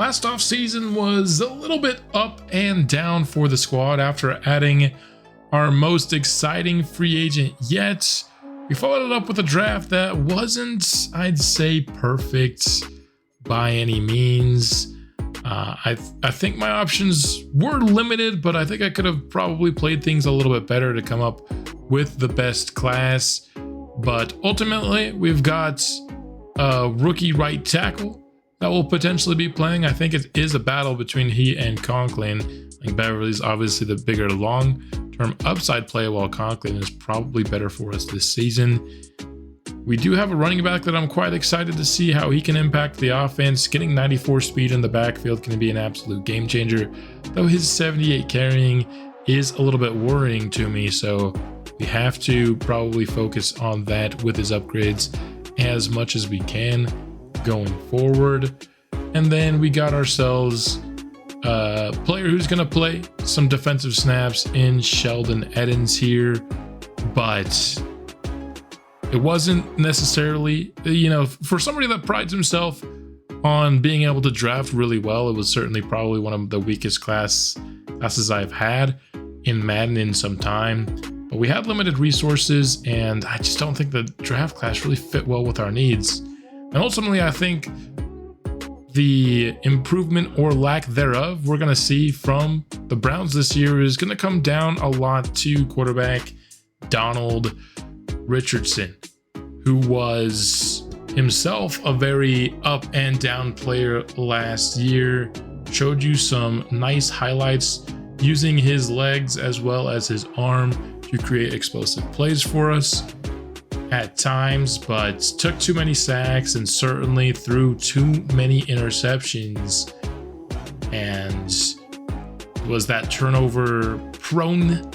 Last offseason was a little bit up and down for the squad after adding our most exciting free agent yet. We followed it up with a draft that wasn't, I'd say, perfect by any means. I think my options were limited, but I think I could have probably played things a little bit better to come up with the best class. But ultimately, we've got a rookie right tackle that will potentially be playing. I think it is a battle between he and Conklin. Like Beverly's obviously the bigger long-term upside play, while Conklin is probably better for us this season. We do have a running back that I'm quite excited to see how he can impact the offense. Getting 94 speed in the backfield can be an absolute game changer, though his 78 carrying is a little bit worrying to me, so we have to probably focus on that with his upgrades as much as we can going forward. And then we got ourselves a player who's going to play some defensive snaps in Sheldon Edens here, but it wasn't necessarily, for somebody that prides himself on being able to draft really well, it was certainly probably one of the weakest classes I've had in Madden in some time. But we had limited resources, and I just don't think the draft class really fit well with our needs. And ultimately, I think the improvement or lack thereof we're going to see from the Browns this year is going to come down a lot to quarterback Donald Richardson, who was himself a very up and down player last year. Showed you some nice highlights using his legs as well as his arm to create explosive plays for us at times, but took too many sacks and certainly threw too many interceptions, and was that turnover prone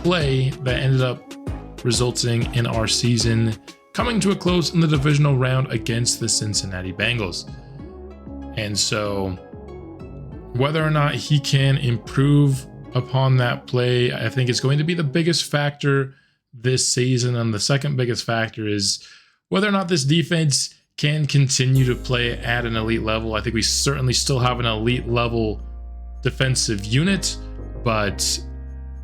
play that ended up resulting in our season coming to a close in the divisional round against the Cincinnati Bengals. And so whether or not he can improve upon that play, I think is going to be the biggest factor this season. And the second biggest factor is whether or not this defense can continue to play at an elite level. I think we certainly still have an elite level defensive unit, but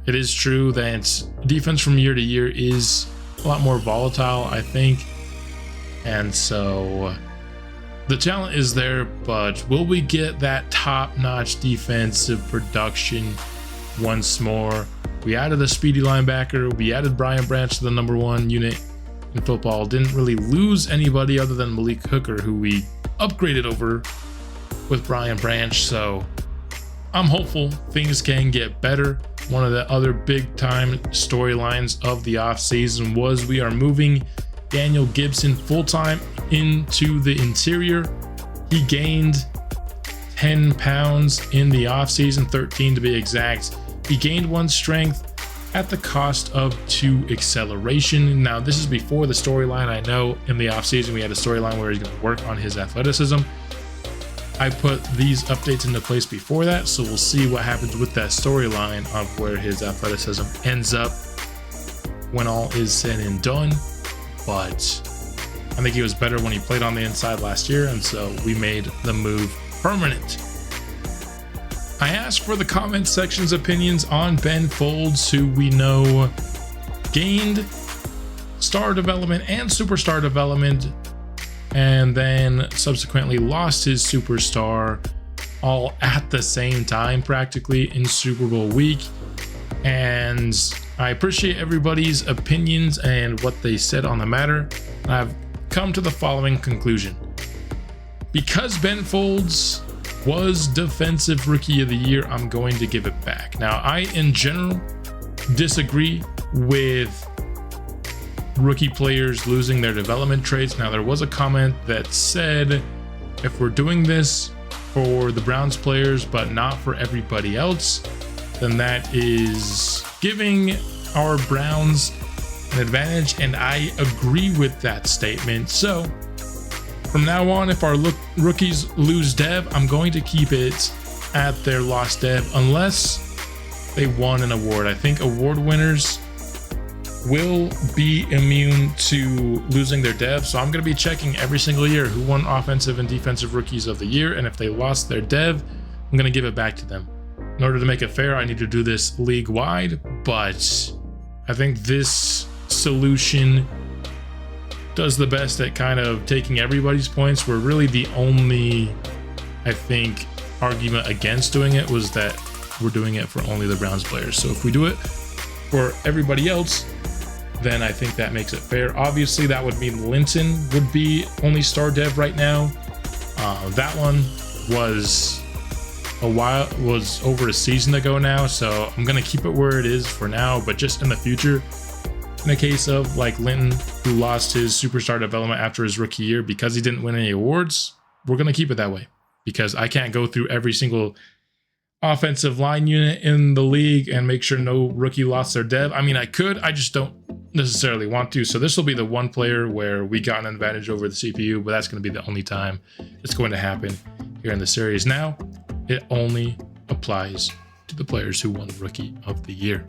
it is true that defense from year to year is a lot more volatile, I think. And so the talent is there, but will we get that top-notch defensive production once more? We added a speedy linebacker. We added Brian Branch to the #1 unit in football. Didn't really lose anybody other than Malik Hooker, who we upgraded over with Brian Branch. So I'm hopeful things can get better. One of the other big time storylines of the offseason was we are moving Daniel Gibson full-time into the interior. He gained 10 pounds in the offseason, 13 to be exact. He gained 1 strength at the cost of 2 acceleration. Now, this is before the storyline. I know in the offseason we had a storyline where he's going to work on his athleticism. I put these updates into place before that, so we'll see what happens with that storyline of where his athleticism ends up when all is said and done. But I think he was better when he played on the inside last year, and so we made the move permanent. I asked for the comment section's opinions on Ben Folds, who we know gained star development and superstar development, and then subsequently lost his superstar all at the same time, practically in Super Bowl week. And I appreciate everybody's opinions and what they said on the matter. I've come to the following conclusion. Because Ben Folds was Defensive Rookie of the Year, I'm going to give it back. Now, I in general disagree with rookie players losing their development traits. Now, there was a comment that said if we're doing this for the Browns players but not for everybody else, then that is giving our Browns an advantage, and I agree with that statement. So from now on, if our rookies lose dev, I'm going to keep it at their lost dev unless they won an award. I think award winners will be immune to losing their dev. So I'm going to be checking every single year who won offensive and defensive rookies of the year. And if they lost their dev, I'm going to give it back to them. In order to make it fair, I need to do this league wide, but I think this solution does the best at kind of taking everybody's points, where really the only, I think, argument against doing it was that we're doing it for only the Browns players. So if we do it for everybody else, then I think that makes it fair. Obviously, that would mean Linton would be only star dev right now. That one was over a season ago now, so I'm gonna keep it where it is for now. But just in the future, in a case of like Linton, who lost his superstar development after his rookie year because he didn't win any awards, we're gonna keep it that way, because I can't go through every single offensive line unit in the league and make sure no rookie lost their dev. I mean, I could, I just don't necessarily want to. So this will be the one player where we got an advantage over the CPU, but that's going to be the only time it's going to happen here in the series. Now, it only applies to the players who won Rookie of the Year.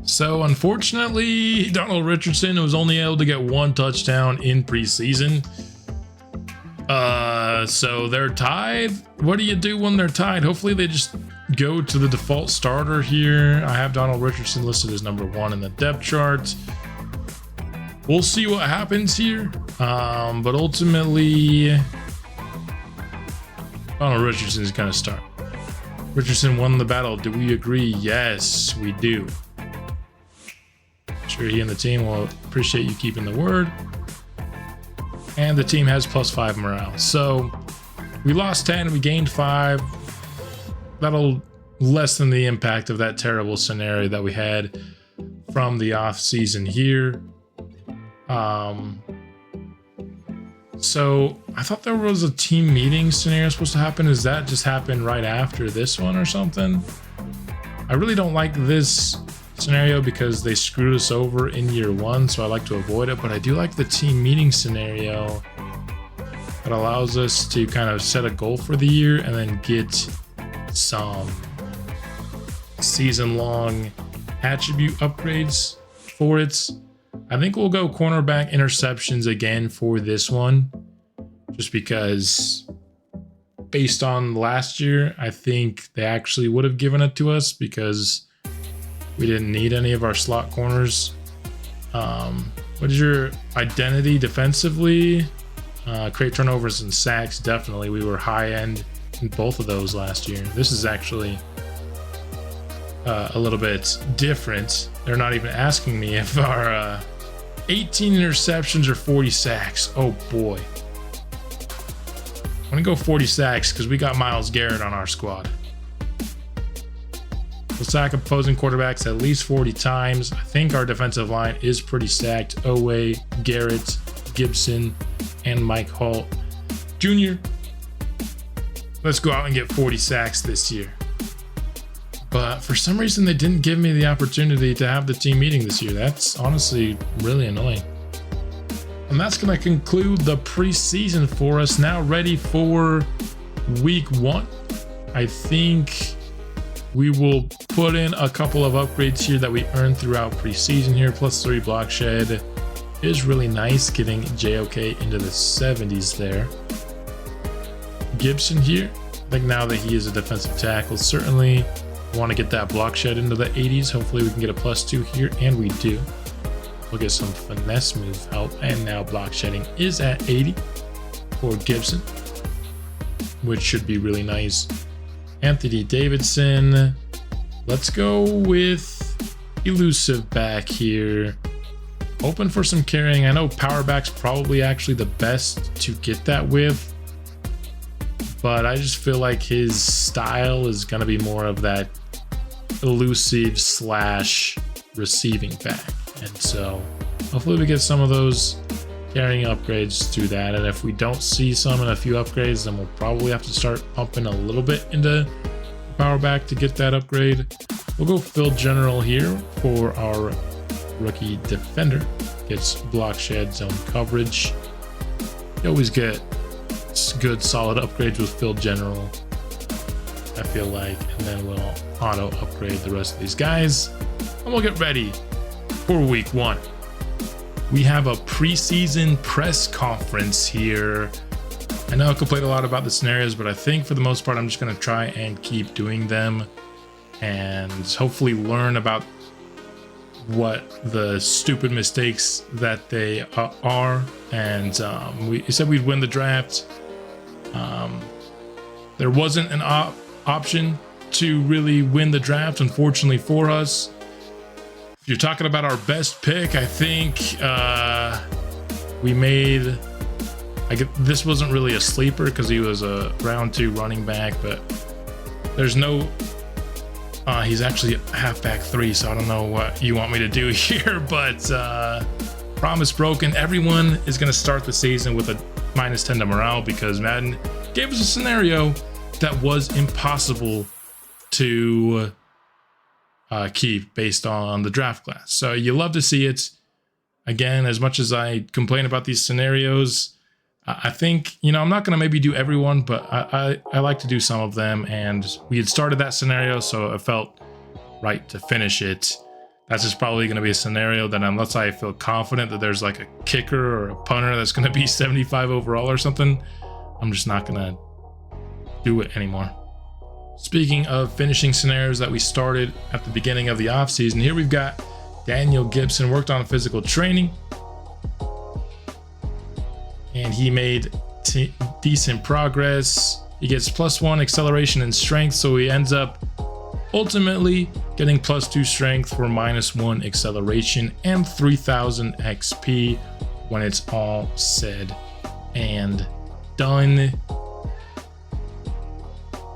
So unfortunately, Donald Richardson was only able to get 1 touchdown in preseason. So they're tied. What do you do when they're tied? Hopefully they just go to the default starter here. I have Donald Richardson listed as number 1 in the depth chart. We'll see what happens here. But ultimately, Donald Richardson is going to start. Richardson won the battle. Do we agree? Yes, we do. Sure, he and the team will appreciate you keeping the word. And the team has +5 morale. So we lost 10, we gained 5. That'll lessen the impact of that terrible scenario that we had from the off season here. So I thought there was a team meeting scenario supposed to happen. Does that just happen right after this one or something? I really don't like this scenario because they screwed us over in year 1, so I like to avoid it. But I do like the team meeting scenario that allows us to kind of set a goal for the year and then get some season-long attribute upgrades for it. I think we'll go cornerback interceptions again for this one, just because based on last year, I think they actually would have given it to us because we didn't need any of our slot corners. What is your identity defensively? Create turnovers and sacks, definitely. We were high end in both of those last year. This is actually a little bit different. They're not even asking me if our 18 interceptions or 40 sacks. Oh boy. I'm gonna go 40 sacks because we got Myles Garrett on our squad. We'll sack opposing quarterbacks at least 40 times. I think our defensive line is pretty stacked. Owe, Garrett, Gibson, and Mike Holt Jr. Let's go out and get 40 sacks this year. But for some reason, they didn't give me the opportunity to have the team meeting this year. That's honestly really annoying. And that's going to conclude the preseason for us. Now ready for week 1. I think we will put in a couple of upgrades here that we earned throughout preseason here. +3 block shed is really nice, getting JOK into the 70s there. Gibson here, I think now that he is a defensive tackle, certainly want to get that block shed into the 80s. Hopefully we can get a +2 here, and we do. We'll get some finesse move help, and now block shedding is at 80 for Gibson, which should be really nice. Anthony Davidson, let's go with elusive back here. Open for some carrying. I know power back's probably actually the best to get that with, but I just feel like his style is going to be more of that elusive / receiving back. And so hopefully we get some of those carrying upgrades through that. And if we don't see some in a few upgrades, then we'll probably have to start pumping a little bit into power back to get that upgrade. We'll go Phil General here for our rookie defender. Gets block shed, zone coverage. You always get good solid upgrades with Phil General, I feel like, and then we'll auto upgrade the rest of these guys, and we'll get ready for week 1. We have a preseason press conference here. I know I complained a lot about the scenarios, but I think for the most part, I'm just going to try and keep doing them and hopefully learn about what the stupid mistakes that they are. And we said we'd win the draft. There wasn't an option to really win the draft, unfortunately for us. If you're talking about our best pick, I think we made... this wasn't really a sleeper because he was a round 2 running back, but there's no... he's actually halfback 3, so I don't know what you want me to do here, but promise broken. Everyone is going to start the season with a -10 to morale because Madden gave us a scenario that was impossible to keep based on the draft class. So you love to see it. Again, as much as I complain about these scenarios, I think, you know, I'm not going to maybe do everyone, but I like to do some of them. And we had started that scenario, so it felt right to finish it. That's just probably going to be a scenario that unless I feel confident that there's like a kicker or a punter that's going to be 75 overall or something, I'm just not going to do it anymore. Speaking of finishing scenarios that we started at the beginning of the offseason, here we've got Daniel Gibson worked on physical training. And he made decent progress. He gets +1 acceleration and strength, so he ends up ultimately getting +2 strength for -1 acceleration and 3000 XP when it's all said and done.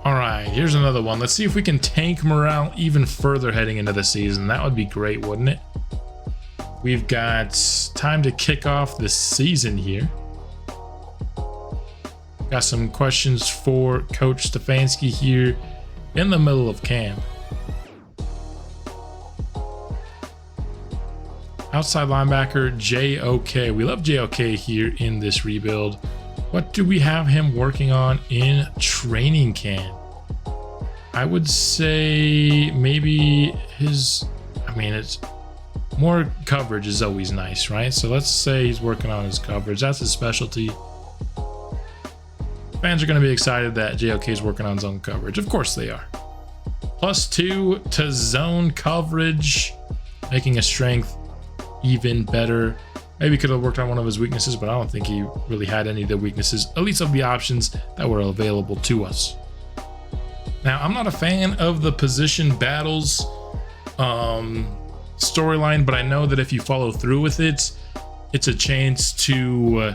All right, here's another one. Let's see if we can tank morale even further heading into the season. That would be great, wouldn't it? We've got time to kick off the season here. Got some questions for Coach Stefanski here in the middle of camp. Outside linebacker, JOK. We love JOK here in this rebuild. What do we have him working on in training camp? I would say maybe his, it's more coverage is always nice, right? So let's say he's working on his coverage. That's his specialty. Fans are going to be excited that JOK is working on zone coverage. Of course they are. +2 to zone coverage, making his strength even better. Maybe could have worked on one of his weaknesses, but I don't think he really had any of the weaknesses, at least of the options that were available to us. Now, I'm not a fan of the position battles storyline, but I know that if you follow through with it, it's a chance to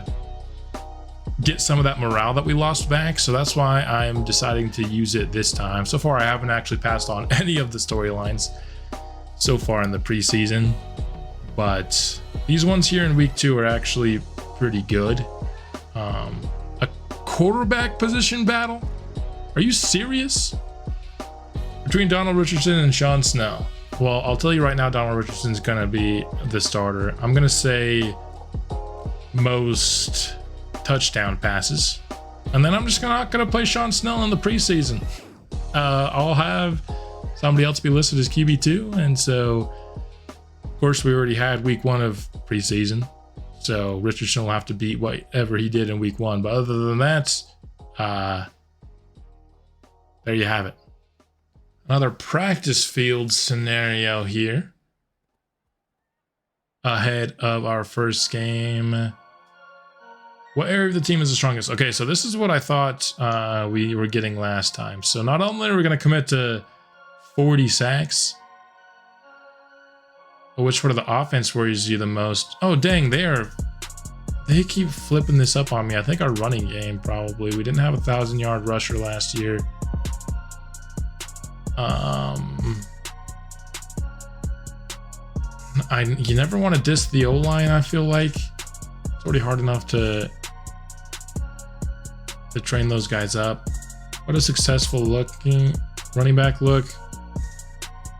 get some of that morale that we lost back. So that's why I'm deciding to use it this time. So far, I haven't actually passed on any of the storylines so far in the preseason, but these ones here in week 2 are actually pretty good. A quarterback position battle? Are you serious? Between Donald Richardson and Sean Snell. Well, I'll tell you right now, Donald Richardson's going to be the starter. I'm going to say most touchdown passes. And then I'm just not going to play Sean Snell in the preseason. I'll have somebody else be listed as QB2. And so, of course, we already had week 1 of preseason. So Richardson will have to beat whatever he did in week 1. But other than that, there you have it. Another practice field scenario here ahead of our first game. What area of the team is the strongest? Okay, so this is what I thought we were getting last time. So not only are we going to commit to 40 sacks, but which part of the offense worries you the most? Oh, dang, they keep flipping this up on me. I think our running game probably. We didn't have a 1,000-yard rusher last year. You never want to diss the O-line, I feel like. It's already hard enough to train those guys up. What a successful looking running back look.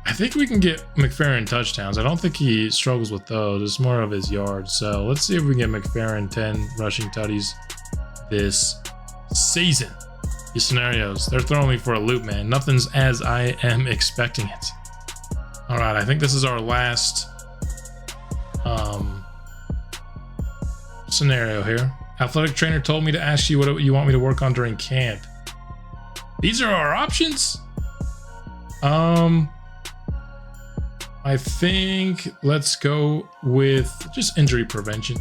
I think we can get McFerrin touchdowns. I don't think he struggles with those. It's more of his yards. So let's see if we can get McFerrin 10 rushing tutties this season. These scenarios, they're throwing me for a loop, man. Nothing's as I am expecting it. All right, I think this is our last scenario here. Athletic trainer told me to ask you what you want me to work on during camp. These are our options. I think let's go with just injury prevention.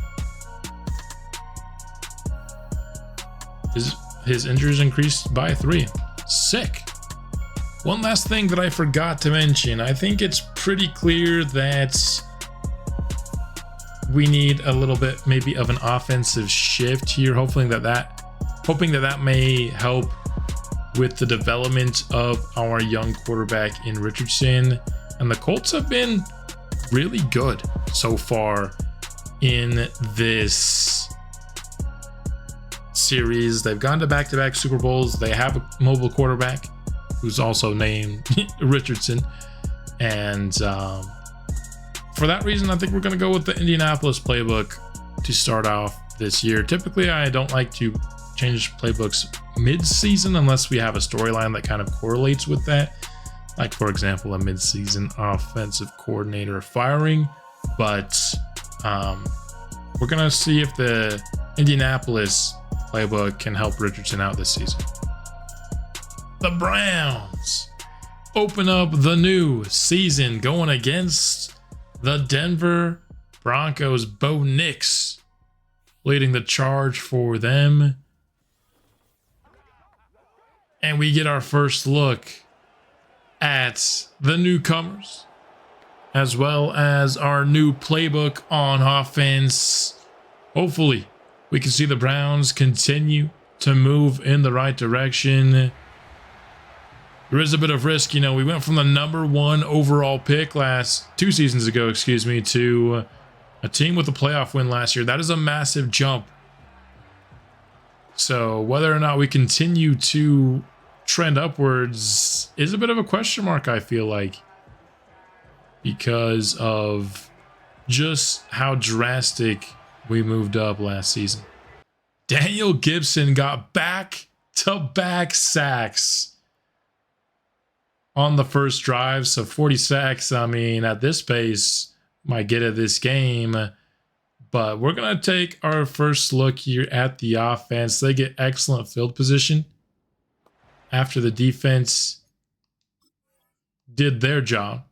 His injuries increased by 3. Sick. One last thing that I forgot to mention. I think it's pretty clear that we need a little bit maybe of an offensive shift here. Hoping that may help with the development of our young quarterback in Richardson. And the Colts have been really good so far in this series. They've gone to back-to-back Super Bowls. They have a mobile quarterback who's also named Richardson. And for that reason, I think we're going to go with the Indianapolis playbook to start off this year. Typically, I don't like to change playbooks mid-season unless we have a storyline that kind of correlates with that. Like, for example, a mid-season offensive coordinator firing. But we're going to see if the Indianapolis playbook can help Richardson out this season. The Browns open up the new season going against the Denver Broncos. Bo Nix leading the charge for them. And we get our first look at the newcomers, as well as our new playbook on offense. Hopefully, we can see the Browns continue to move in the right direction. There is a bit of risk, you know. We went from the #1 overall pick 2 seasons ago, to a team with a playoff win last year. That is a massive jump. So whether or not we continue to trend upwards is a bit of a question mark, I feel like, because of just how drastic we moved up last season. Daniel Gibson got back-to-back sacks on the first drive. So 40 sacks, I mean, at this pace, might get at this game. But we're going to take our first look here at the offense. They get excellent field position after the defense did their job.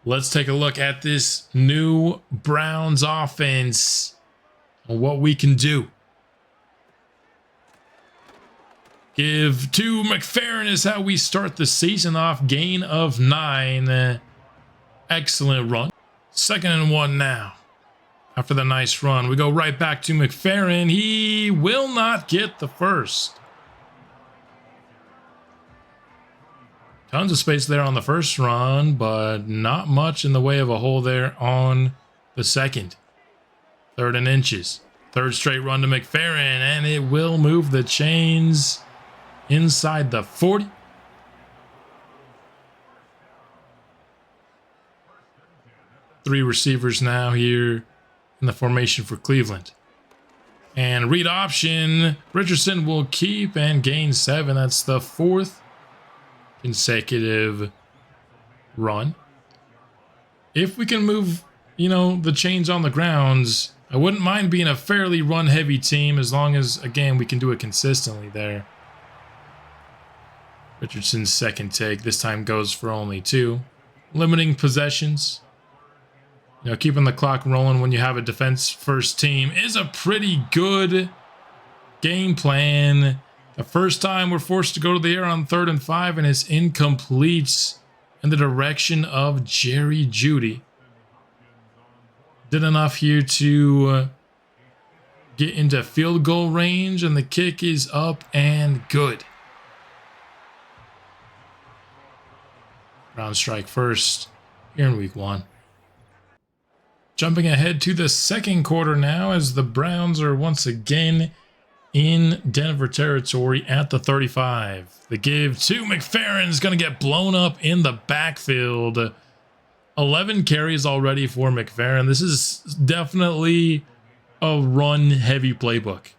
Let's take a look at this new Browns offense and what we can do. Give to McFerrin is how we start the season off. Gain of 9. Excellent run. 2nd and 1 now. After the nice run, we go right back to McFerrin. He will not get the first. Tons of space there on the first run, but not much in the way of a hole there on the second. 3rd and inches. 3rd straight run to McFerrin, and it will move the chains inside the 40. Three receivers now here in the formation for Cleveland. And read option. Richardson will keep and gain 7. That's the 4th consecutive run. If we can move, the chains on the grounds, I wouldn't mind being a fairly run-heavy team as long as, again, we can do it consistently there. Richardson's second take this time goes for only 2. Limiting possessions. Keeping the clock rolling when you have a defense-first team is a pretty good game plan. The first time we're forced to go to the air on 3rd and 5, and it's incomplete in the direction of Jerry Jeudy. Did enough here to get into field goal range, and the kick is up and good. Browns strike first here in week 1. Jumping ahead to the second quarter now, as the Browns are once again in Denver territory at the 35. The give to McFerrin is going to get blown up in the backfield. 11 carries already for McFerrin. This is definitely a run-heavy playbook.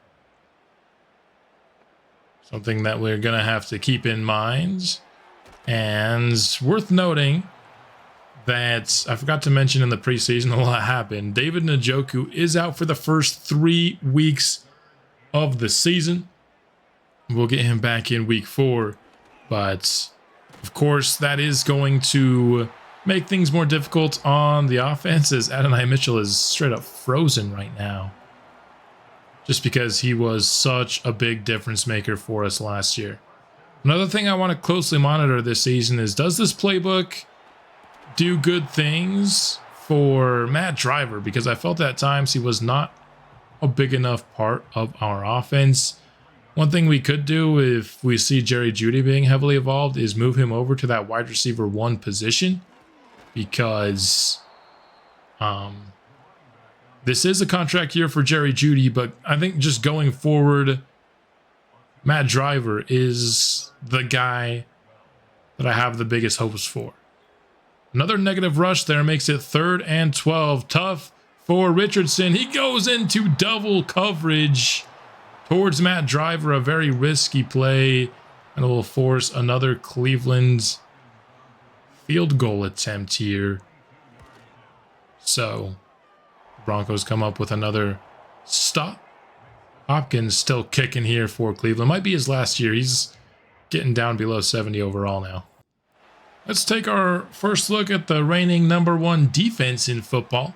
Something that we're going to have to keep in mind. And worth noting that I forgot to mention in the preseason. A lot happened. David Njoku is out for the first 3 weeks of the season. We'll get him back in week 4, but of course that is going to make things more difficult on the offense, as Adonai Mitchell is straight up frozen right now, just because he was such a big difference maker for us last year. Another thing I want to closely monitor this season is, does this playbook do good things for Matt Driver? Because I felt at times he was not a big enough part of our offense. One thing we could do if we see Jerry Jeudy being heavily evolved is move him over to that wide receiver 1 position, because this is a contract year for Jerry Jeudy, but I think just going forward, Matt Driver is the guy that I have the biggest hopes for. Another negative rush there makes it 3rd and 12. Tough for Richardson. He goes into double coverage towards Matt Driver, a very risky play, and it will force another Cleveland field goal attempt here. So, Broncos come up with another stop. Hopkins still kicking here for Cleveland. Might be his last year. He's getting down below 70 overall now. Let's take our first look at the reigning #1 defense in football.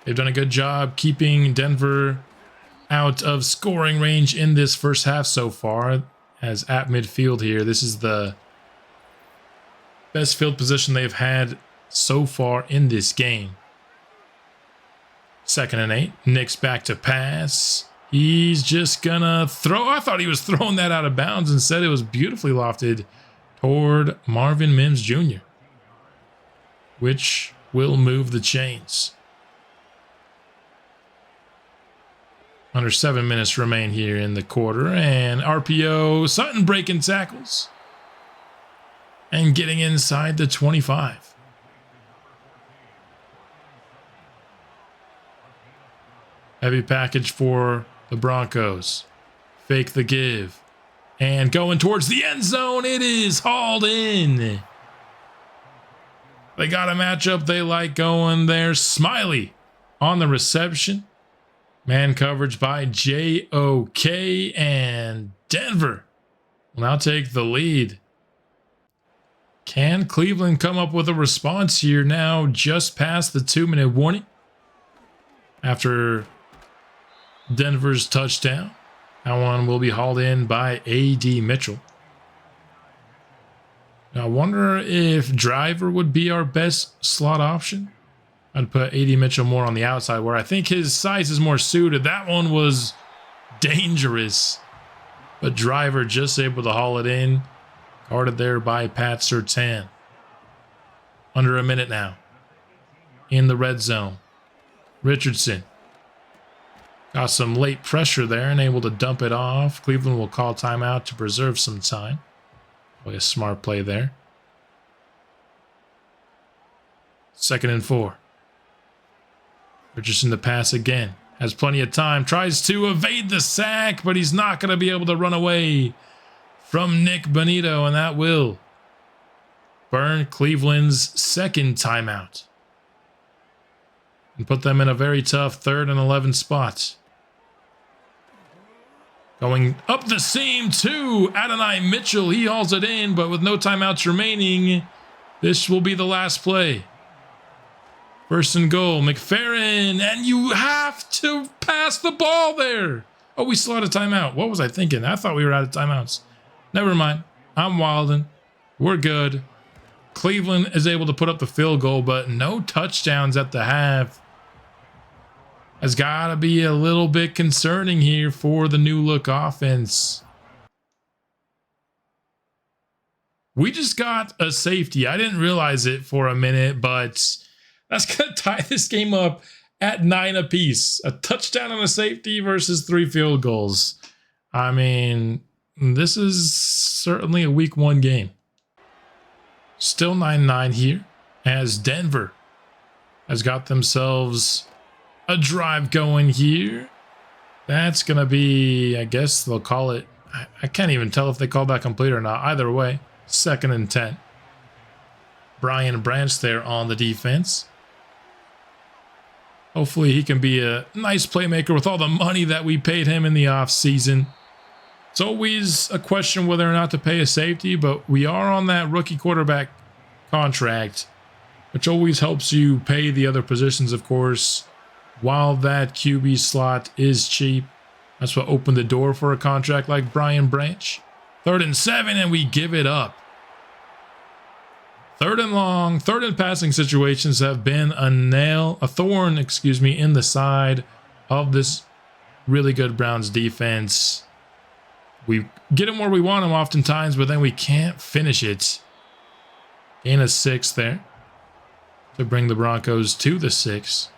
They've done a good job keeping Denver out of scoring range in this first half so far, as at midfield here, this is the best field position they've had so far in this game. 2nd and 8. Nick's back to pass. He's just gonna throw. I thought he was throwing that out of bounds. Instead, it was beautifully lofted toward Marvin Mims Jr., which will move the chains. Under 7 minutes remain here in the quarter, and RPO, Sutton breaking tackles and getting inside the 25. Heavy package for the Broncos. Fake the give. And going towards the end zone, it is hauled in. They got a matchup they like going there. Smiley on the reception. Man coverage by JOK, and Denver will now take the lead. Can Cleveland come up with a response here now, just past the 2-minute warning after Denver's touchdown? That one will be hauled in by A.D. Mitchell. Now, I wonder if Driver would be our best slot option. I'd put A.D. Mitchell more on the outside, where I think his size is more suited. That one was dangerous, but Driver just able to haul it in. Guarded there by Pat Surtain. Under a minute now in the red zone. Richardson got some late pressure there and able to dump it off. Cleveland will call timeout to preserve some time. Probably a smart play there. 2nd and 4. Richardson to pass again. Has plenty of time. Tries to evade the sack, but he's not going to be able to run away from Nick Bonito, and that will burn Cleveland's 2nd timeout and put them in a very tough 3rd and 11 spot. Going up the seam to Adonai Mitchell. He hauls it in, but with no timeouts remaining, this will be the last play. 1st and goal, McFerrin, and you have to pass the ball there. Oh, we still had a timeout. What was I thinking? I thought we were out of timeouts. Never mind. I'm wilding. We're good. Cleveland is able to put up the field goal, but no touchdowns at the half. Has got to be a little bit concerning here for the new look offense. We just got a safety. I didn't realize it for a minute, but that's going to tie this game up at 9 apiece. A touchdown and a safety versus 3 field goals. I mean, this is certainly a week 1 game. Still 9-9 here, as Denver has got themselves a drive going here. That's going to be, I guess they'll call it, I can't even tell if they call that complete or not. Either way, 2nd and 10. Brian Branch there on the defense. Hopefully he can be a nice playmaker with all the money that we paid him in the offseason. It's always a question whether or not to pay a safety, but we are on that rookie quarterback contract, which always helps you pay the other positions, of course, while that QB slot is cheap. That's what opened the door for a contract like Brian Branch. 3rd and 7, and we give it up. 3rd and long, 3rd and passing situations have been a thorn, in the side of this really good Browns defense. We get them where we want them oftentimes, but then we can't finish it. Gain of 6 there to bring the Broncos to the 6.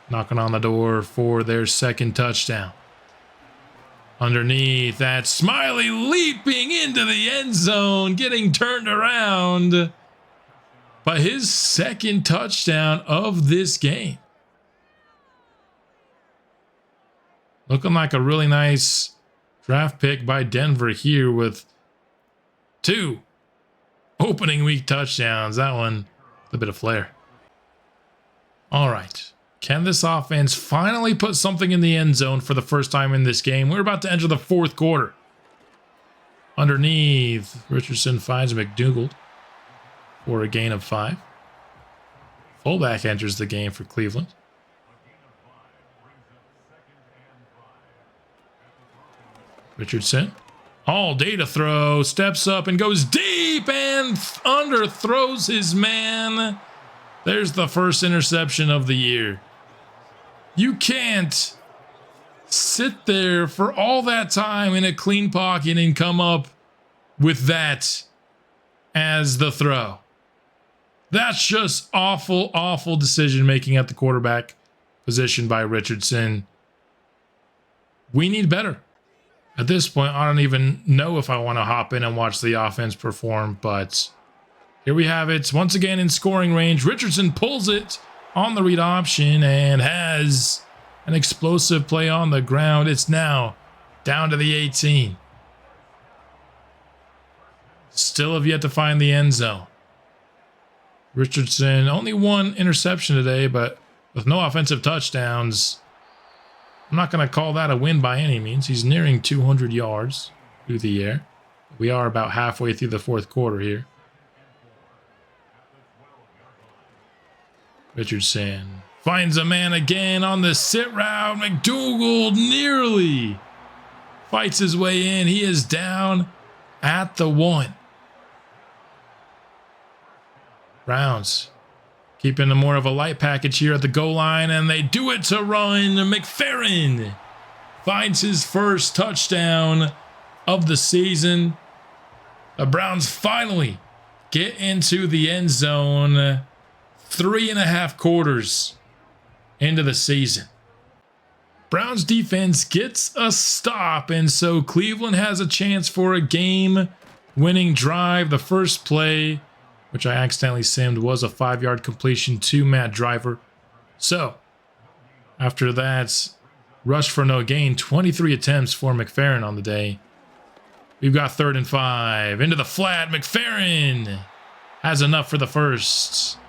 Knocking on the door for their 2nd touchdown. Underneath, that Smiley leaping into the end zone, getting turned around. But his 2nd touchdown of this game. Looking like a really nice draft pick by Denver here with 2 opening week touchdowns. That one, a bit of flair. All right. Can this offense finally put something in the end zone for the first time in this game? We're about to enter the 4th quarter. Underneath, Richardson finds McDougald for a gain of 5. Fullback enters the game for Cleveland. Richardson, all day to throw, steps up and goes deep and underthrows his man. There's the first interception of the year. You can't sit there for all that time in a clean pocket and come up with that as the throw. That's just awful, awful decision making at the quarterback position by Richardson. We need better. At this point, I don't even know if I want to hop in and watch the offense perform, but here we have it. Once again in scoring range, Richardson pulls it on the read option and has an explosive play on the ground. It's now down to the 18. Still have yet to find the end zone. Richardson, only 1 interception today, but with no offensive touchdowns, I'm not going to call that a win by any means. He's nearing 200 yards through the air. We are about halfway through the 4th quarter here. Richardson finds a man again on the sit route. McDougald nearly fights his way in. He is down at the 1. Browns keeping a more of a light package here at the goal line, and they do it to run. McFerrin finds his first touchdown of the season. The Browns finally get into the end zone 3.5 quarters into the season. Browns defense gets a stop, and so Cleveland has a chance for a game-winning drive. The first play, which I accidentally simmed, was a 5-yard completion to Matt Driver. So, after that rush for no gain, 23 attempts for McFerrin on the day. We've got 3rd and 5. Into the flat, McFerrin has enough for the first.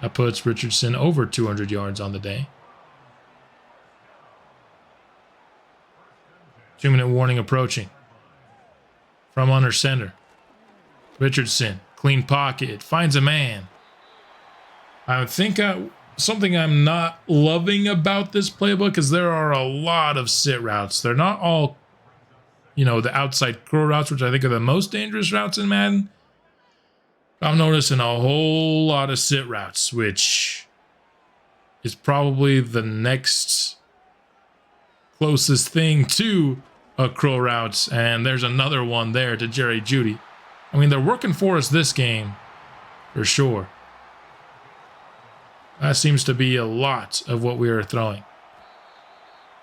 That puts Richardson over 200 yards on the day. 2-minute warning approaching. From under center. Richardson, clean pocket, finds a man. I think something I'm not loving about this playbook is there are a lot of sit routes. They're not all, the outside curl routes, which I think are the most dangerous routes in Madden. I'm noticing a whole lot of sit routes, which is probably the next closest thing to a curl route. And there's another one there to Jerry Jeudy. I mean, they're working for us this game, for sure. That seems to be a lot of what we are throwing.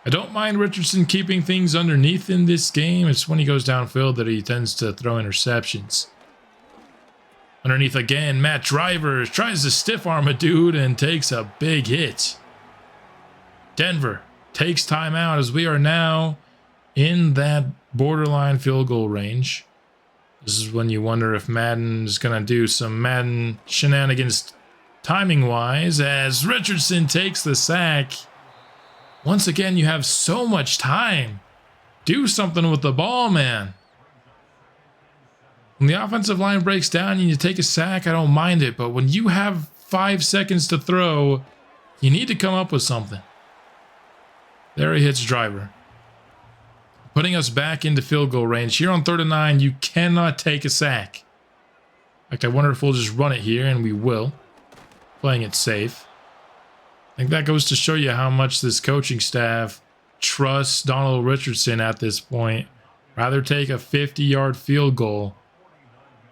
I don't mind Richardson keeping things underneath in this game. It's when he goes downfield that he tends to throw interceptions. Underneath again, Matt Driver tries to stiff arm a dude and takes a big hit. Denver takes time out as we are now in that borderline field goal range. This is when you wonder if Madden is going to do some Madden shenanigans timing-wise, as Richardson takes the sack. Once again, you have so much time. Do something with the ball, man. When the offensive line breaks down and you take a sack, I don't mind it. But when you have 5 seconds to throw, you need to come up with something. There he hits driver, putting us back into field goal range. Here on 3rd and 9, you cannot take a sack. In fact, I wonder if we'll just run it here, and we will. Playing it safe. I think that goes to show you how much this coaching staff trusts Donald Richardson at this point. Rather take a 50-yard field goal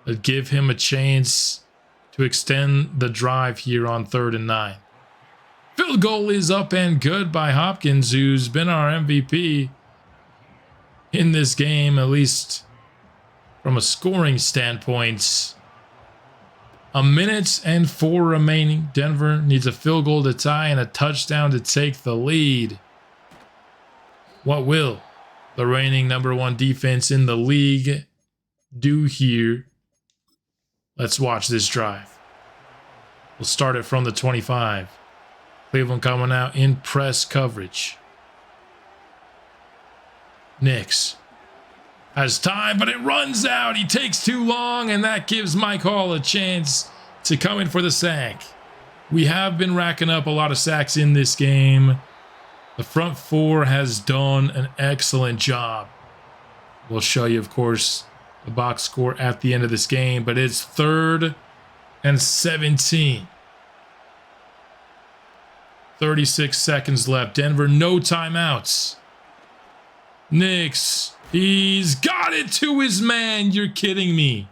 than give him a chance to extend the drive here on 3rd and 9. Field goal is up and good by Hopkins, who's been our MVP in this game, at least from a scoring standpoint. 1 minute and 4 remaining. Denver needs a field goal to tie and a touchdown to take the lead. What will the reigning #1 defense in the league do here? Let's watch this drive. We'll start it from the 25. Cleveland coming out in press coverage. Nix has time, but it runs out. He takes too long, and that gives Mike Hall a chance to come in for the sack. We have been racking up a lot of sacks in this game. The front four has done an excellent job. We'll show you, of course, the box score at the end of this game, but it's 3rd and 17. 36 seconds left. Denver, no timeouts. Nix, he's got it to his man. You're kidding me.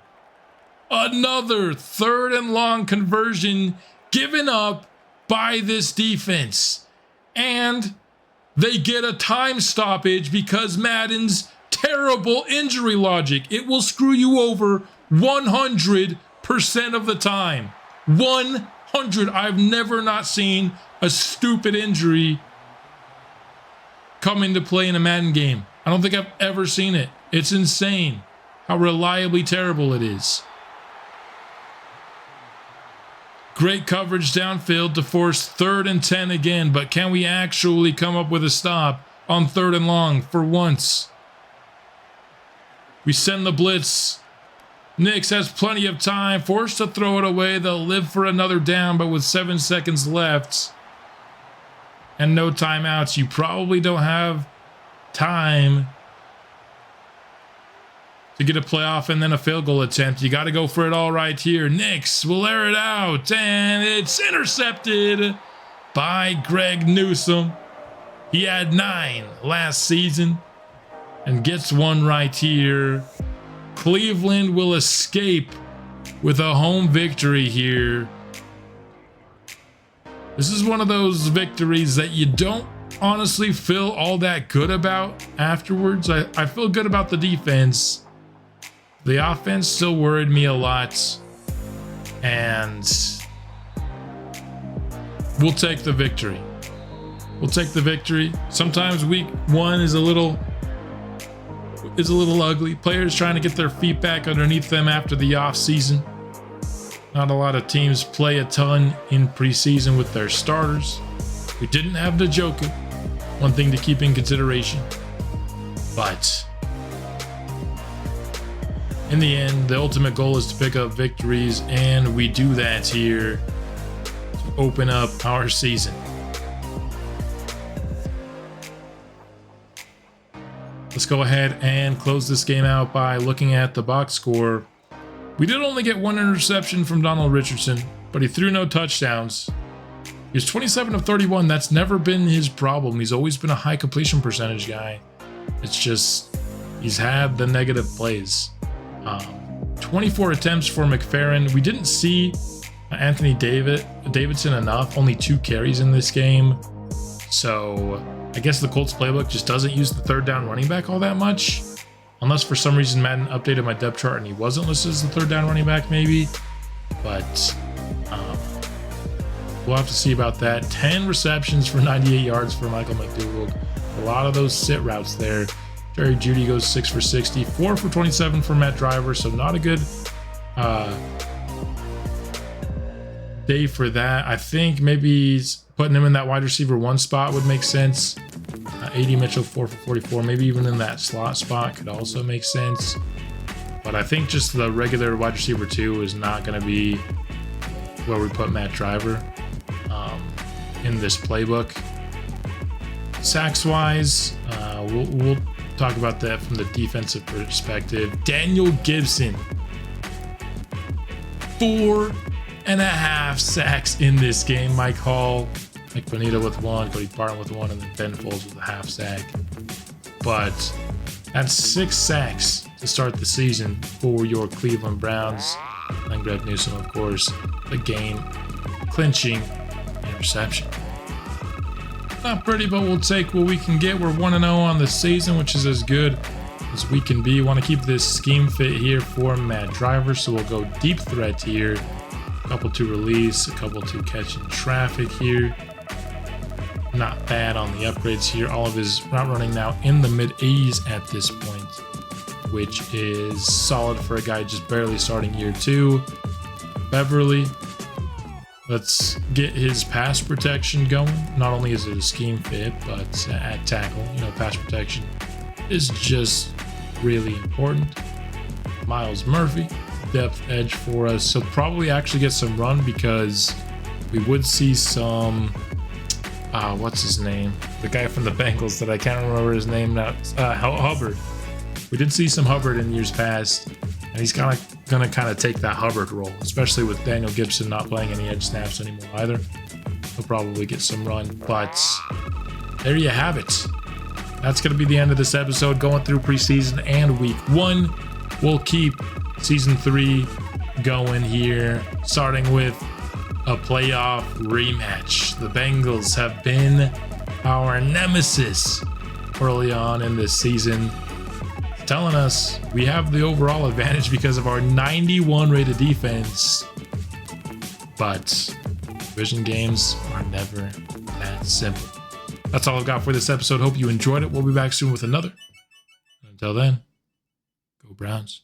Another 3rd and long conversion given up by this defense. And they get a time stoppage because Madden's terrible injury logic. It will screw you over 100% of the time. 100. I've never not seen a stupid injury come into play in a Madden game. I don't think I've ever seen it. It's insane how reliably terrible it is. Great coverage downfield to force 3rd and 10 again, but can we actually come up with a stop on 3rd and long for once? We send the blitz. Nix has plenty of time, forced to throw it away. They'll live for another down, but with 7 seconds left and no timeouts, you probably don't have time to get a playoff and then a field goal attempt. You got to go for it all right here. Nix will air it out, and it's intercepted by Greg Newsome. He had 9 last season and gets one right here. Cleveland will escape with a home victory here. This is one of those victories that you don't honestly feel all that good about afterwards. I feel good about the defense. The offense still worried me a lot. And we'll take the victory. We'll take the victory. Sometimes week 1 is a little ugly. Players trying to get their feet back underneath them after the offseason. Not a lot of teams play a ton in preseason with their starters. We didn't have Njoku. One thing to keep in consideration. But in the end, the ultimate goal is to pick up victories, and we do that here to open up our season. Let's go ahead and close this game out by looking at the box score. We did only get 1 interception from Donald Richardson, but he threw no touchdowns. He was 27 of 31. That's never been his problem. He's always been a high completion percentage guy. It's just he's had the negative plays. 24 attempts for McFerrin. We didn't see Anthony Davidson enough. Only 2 carries in this game. So I guess the Colts playbook just doesn't use the 3rd down running back all that much. Unless for some reason Madden updated my depth chart and he wasn't listed as the 3rd down running back maybe. But we'll have to see about that. 10 receptions for 98 yards for Michael McDougald. A lot of those sit routes there. Jerry Jeudy goes 6 for 60, 4 for 27 for Matt Driver. So not a good day for that. I think maybe putting him in that wide receiver 1 spot would make sense. AD Mitchell 4 for 44, maybe even in that slot spot could also make sense. But I think just the regular wide receiver 2 is not going to be where we put Matt Driver in this playbook. Sacks wise, we'll talk about that from the defensive perspective. Daniel Gibson, 4.5 sacks in this game. Mike Hall, Nick Bonita with 1, Cody Barton with 1, and then Ben Folds with a half sack. But that's 6 sacks to start the season for your Cleveland Browns. And Greg Newsome, of course, the game-clinching interception. Not pretty, but we'll take what we can get. We're 1-0 on the season, which is as good as we can be. Want to keep this scheme fit here for Matt Driver, so we'll go deep threat here. A couple to release, a couple to catch in traffic here. Not bad on the upgrades here. All of his route running now in the mid-80s at this point, which is solid for a guy just barely starting year 2. Beverly, let's get his pass protection going. Not only is it a scheme fit, but at tackle, pass protection is just really important. Miles Murphy, depth edge for us. So probably actually get some run because we would see some, what's his name? The guy from the Bengals that I can't remember his name now. Hubbard. We did see some Hubbard in years past, and he's gonna kind of take that Hubbard role, especially with Daniel Gibson not playing any edge snaps anymore either. He'll probably get some run, but there you have it. That's gonna be the end of this episode, going through preseason and week 1. We'll keep season 3 going here, starting with a playoff rematch. The Bengals have been our nemesis early on in this season, telling us we have the overall advantage because of our 91 rated defense. But division games are never that simple. That's all I've got for this episode. Hope you enjoyed it. We'll be back soon with another. Until then, go Browns.